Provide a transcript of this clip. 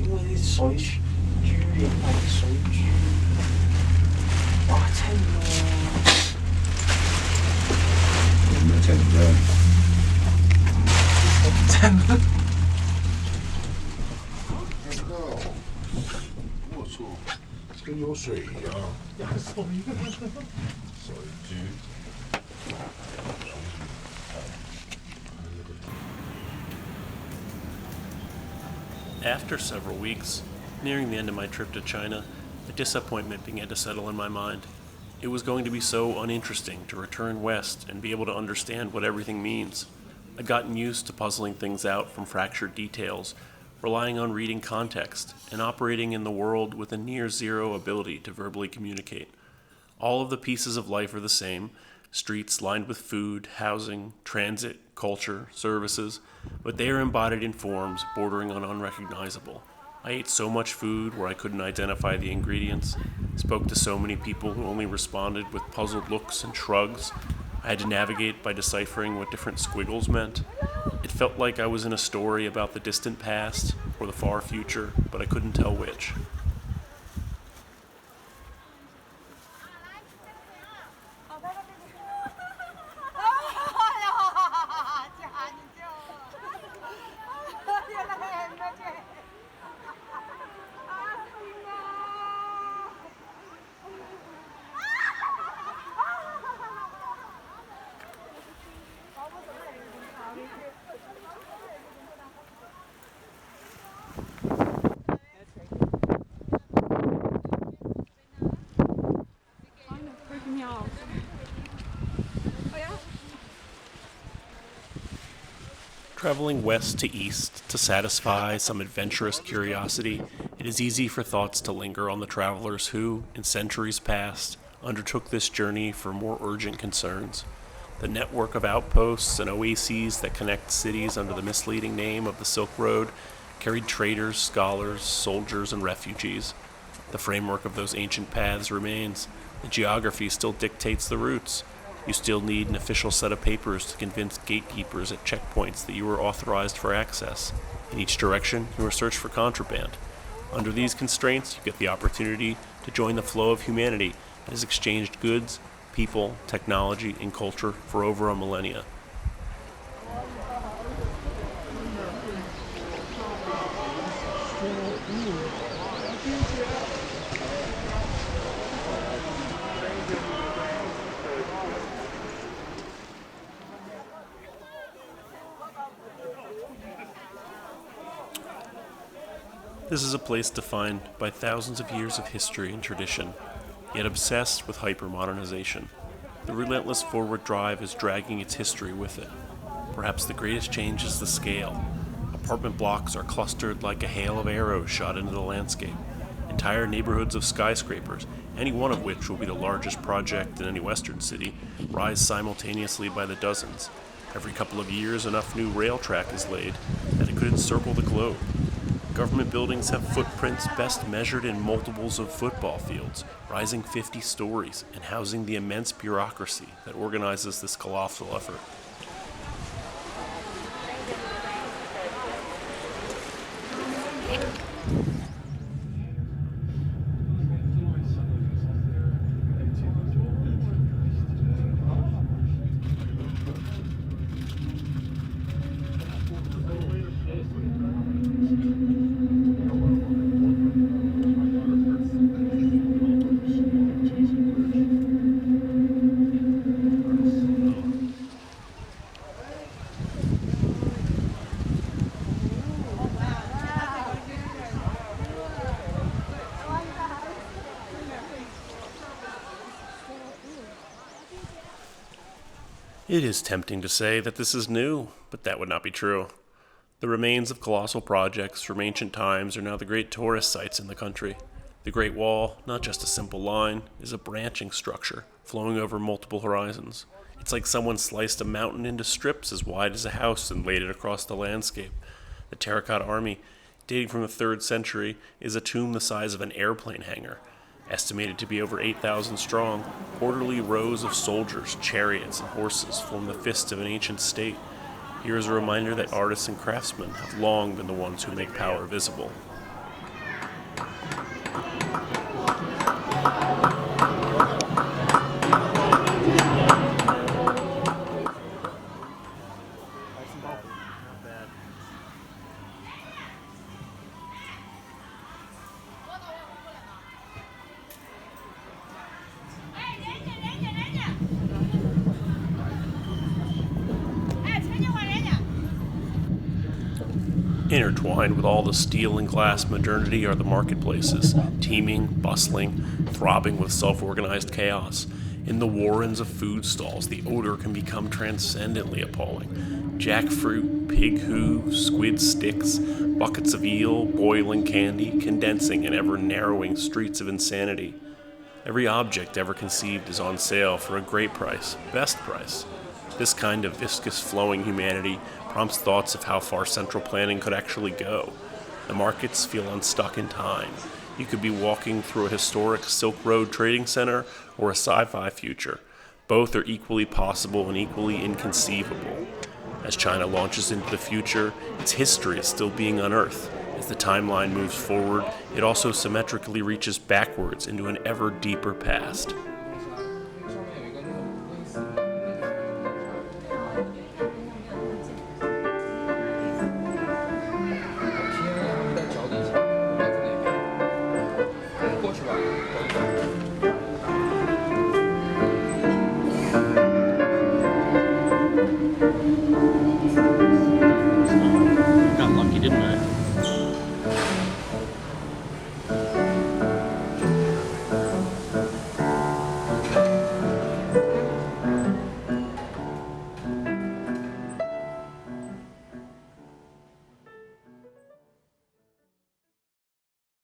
因為啲水豬型係啲水豬，哇清喎！有咩清啫？清。我操，跟有水一样。有水。水猪。After several weeks, nearing the end of my trip to China, a disappointment began to settle in my mind. It was going to be so uninteresting to return west and be able to understand what everything means. I'd gotten used to puzzling things out from fractured details, relying on reading context, and operating in the world with a near zero ability to verbally communicate. All of the pieces of life are the same: streets lined with food, housing, transit, culture, services, but they are embodied in forms bordering on unrecognizable. I ate so much food where I couldn't identify the ingredients, spoke to so many people who only responded with puzzled looks and shrugs. I had to navigate by deciphering what different squiggles meant. It felt like I was in a story about the distant past or the far future, but I couldn't tell which. Traveling west to east to satisfy some adventurous curiosity, it is easy for thoughts to linger on the travelers who, in centuries past, undertook this journey for more urgent concerns. The network of outposts and oases that connect cities under the misleading name of the Silk Road carried traders, scholars, soldiers, and refugees. The framework of those ancient paths remains. The geography still dictates the routes. You still need an official set of papers to convince gatekeepers at checkpoints that you are authorized for access. In each direction, you are searched for contraband. Under these constraints, you get the opportunity to join the flow of humanity that has exchanged goods, people, technology, and culture for over a millennia. This is a place defined by thousands of years of history and tradition, yet obsessed with hyper-modernization. The relentless forward drive is dragging its history with it. Perhaps the greatest change is the scale. Apartment blocks are clustered like a hail of arrows shot into the landscape. Entire neighborhoods of skyscrapers, any one of which will be the largest project in any Western city, rise simultaneously by the dozens. Every couple of years, enough new rail track is laid that it could encircle the globe. Government buildings have footprints best measured in multiples of football fields, rising 50 stories and housing the immense bureaucracy that organizes this colossal effort. It is tempting to say that this is new, but that would not be true. The remains of colossal projects from ancient times are now the great tourist sites in the country. The Great Wall, not just a simple line, is a branching structure flowing over multiple horizons. It's like someone sliced a mountain into strips as wide as a house and laid it across the landscape. The Terracotta Army, dating from the 3rd century, is a tomb the size of an airplane hangar. Estimated to be over 8,000 strong, orderly rows of soldiers, chariots, and horses form the fist of an ancient state. Here is a reminder that artists and craftsmen have long been the ones who make power visible. Intertwined with all the steel and glass modernity are the marketplaces, teeming, bustling, throbbing with self-organized chaos. In the warrens of food stalls, the odor can become transcendently appalling. Jackfruit, pig hooves, squid sticks, buckets of eel, boiling candy, condensing in ever-narrowing streets of insanity. Every object ever conceived is on sale for a great price, best price. This kind of viscous flowing humanity prompts thoughts of how far central planning could actually go. The markets feel unstuck in time. You could be walking through a historic Silk Road trading center or a sci-fi future. Both are equally possible and equally inconceivable. As China launches into the future, its history is still being unearthed. As the timeline moves forward, it also symmetrically reaches backwards into an ever deeper past.